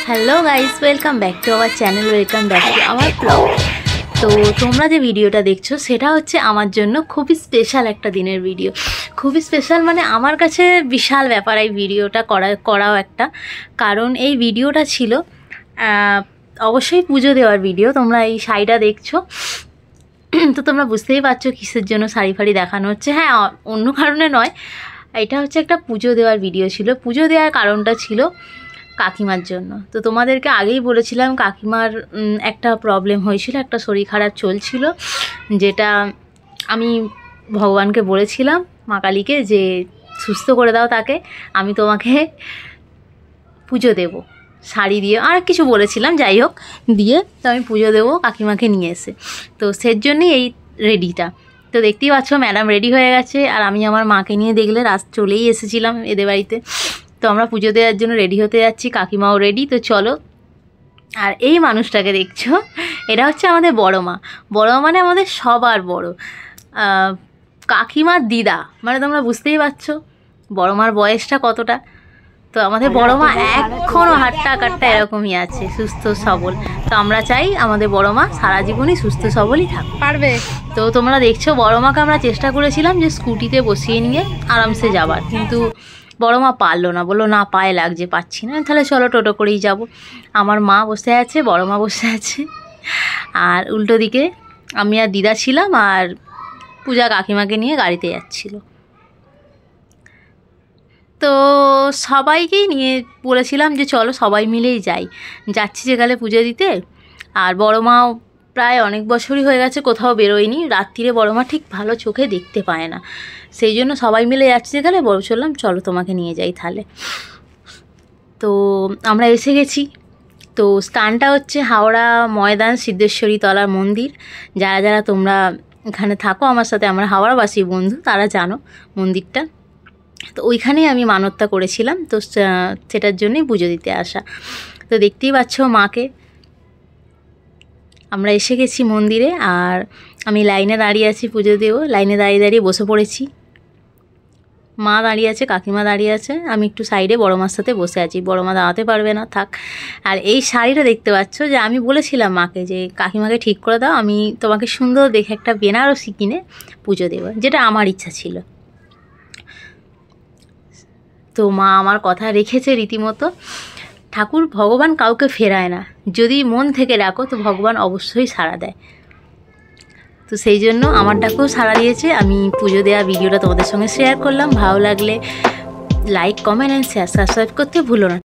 Hello guys, welcome back to our channel, welcome back to our blog. তো তোমরা যে ভিডিওটা দেখছো সেটা হচ্ছে আমার জন্য খুবই স্পেশাল একটা দিনের ভিডিও। খুবই স্পেশাল মানে আমার কাছে বিশাল ব্যাপার এই ভিডিওটা করাও একটা কারণ। এই ভিডিওটা ছিল অবশ্যই পুজো দেওয়ার ভিডিও। তোমরা এই শাড়িটা দেখছো তো তোমরা বুঝতেই পারছো কিসের জন্য শাড়ি ফাড়ি দেখানো হচ্ছে। হ্যাঁ, অন্য কারণে নয়, এটা হচ্ছে একটা পুজো দেওয়ার ভিডিও ছিল। পুজো দেওয়ার কারণটা ছিল কাকিমার জন্য। তো তোমাদেরকে আগেই বলেছিলাম কাকিমার একটা প্রবলেম হয়েছিল, একটা শরীর খারাপ চলছিল, যেটা আমি ভগবানকে বলেছিলাম, মা কালীকে, যে সুস্থ করে দাও তাকে, আমি তোমাকে পুজো দেবো শাড়ি দিয়ে, আর কিছু বলেছিলাম, যাই হোক দিয়ে তো আমি পুজো দেবো কাকিমাকে নিয়ে এসে। তো সের জন্যই এই রেডিটা। তো দেখতেই পাচ্ছ ম্যাডাম রেডি হয়ে গেছে, আর আমি আমার মাকে নিয়ে দেখলে চলেই এসেছিলাম এদের বাড়িতে। তো আমরা পুজো দেওয়ার জন্য রেডি হতে যাচ্ছি, কাকিমাও রেডি, তো চলো। আর এই মানুষটাকে দেখছো, এটা হচ্ছে আমাদের বড় মা। বড় মা মানে আমাদের সবার বড়, কাকিমার দিদা, মানে তোমরা বুঝতেই পারছো বড় মার বয়সটা কতটা। তো আমাদের বড় মা এখনও হাট্টা কাট্টা এরকমই আছে, সুস্থ সবল। তো আমরা চাই আমাদের বড় মা সারা জীবনই সুস্থ সবলই থাকবে, পারবে। তো তোমরা দেখছো বড় মাকে আমরা চেষ্টা করেছিলাম যে স্কুটিতে বসিয়ে নিয়ে আরামসে যাবার, কিন্তু বড় মা পারলো না, বললো না পায়ে লাগছে, পাচ্ছি না। তাহলে চলো টোটো করেই যাব। আমার মা বসে আছে, বড় মা বসে আছে, আর উল্টো দিকে আমি আর দিদা ছিলাম, আর পূজা কাকিমাকে নিয়ে গাড়িতে যাচ্ছিলো। তো সবাইকেই নিয়ে বলেছিলাম যে চলো সবাই মিলেই যাচ্ছি যেখানে পুজো দিতে। আর বড় মাও প্রায় অনেক বছরই হয়ে গেছে কোথাও বেরোয়নি, রাত্রিরে বড় মা ঠিক ভালো চোখে দেখতে পায় না, সেই জন্য সবাই মিলে যাচ্ছি যেখানে বললাম চলো তোমাকে নিয়ে যাই তাহলে। তো আমরা এসে গেছি। তো স্থানটা হচ্ছে হাওড়া ময়দান সিদ্ধেশ্বরী তলার মন্দির। যারা যারা তোমরা এখানে থাকো আমার সাথে, আমরা হাওড়াবাসী বন্ধু, তারা জানো মন্দিরটা। তো ওইখানেই আমি মানতটা করেছিলাম, তো সেটার জন্যই পুজো দিতে আসা। তো দেখতেই পাচ্ছ মাকে, আমরা এসে গেছি মন্দিরে, আর আমি লাইনে দাঁড়িয়ে আছি পুজো দেবো। লাইনে দাঁড়িয়ে দাঁড়িয়ে বসে পড়েছি, মা দাঁড়িয়ে আছে, কাকিমা দাঁড়িয়ে আছে, আমি একটু সাইডে বড় মার সাথে বসে আছি। বড় মা দাঁড়াতে পারবে না, থাক। আর এই শাড়িটা দেখতে পাচ্ছ, যে আমি বলেছিলাম মাকে যে কাকিমাকে ঠিক করে দাও, আমি তোমাকে সুন্দর দেখে একটা বেনারসি কিনে পুজো দেবো, যেটা আমার ইচ্ছা ছিল। তো মা আমার কথা রেখেছে রীতিমতো। ঠাকুর ভগবান কাউকে ফেরায় না, যদি মন থেকে ডাকো তো ভগবান অবশ্যই সাড়া দেয়। তো সেই জন্য আমার ডাকেও সাড়া দিয়েছে। আমি পুজো দেওয়া ভিডিওটা তোমাদের সঙ্গে শেয়ার করলাম। ভালো লাগলে like, comment and share, subscribe করতে ভুলো না।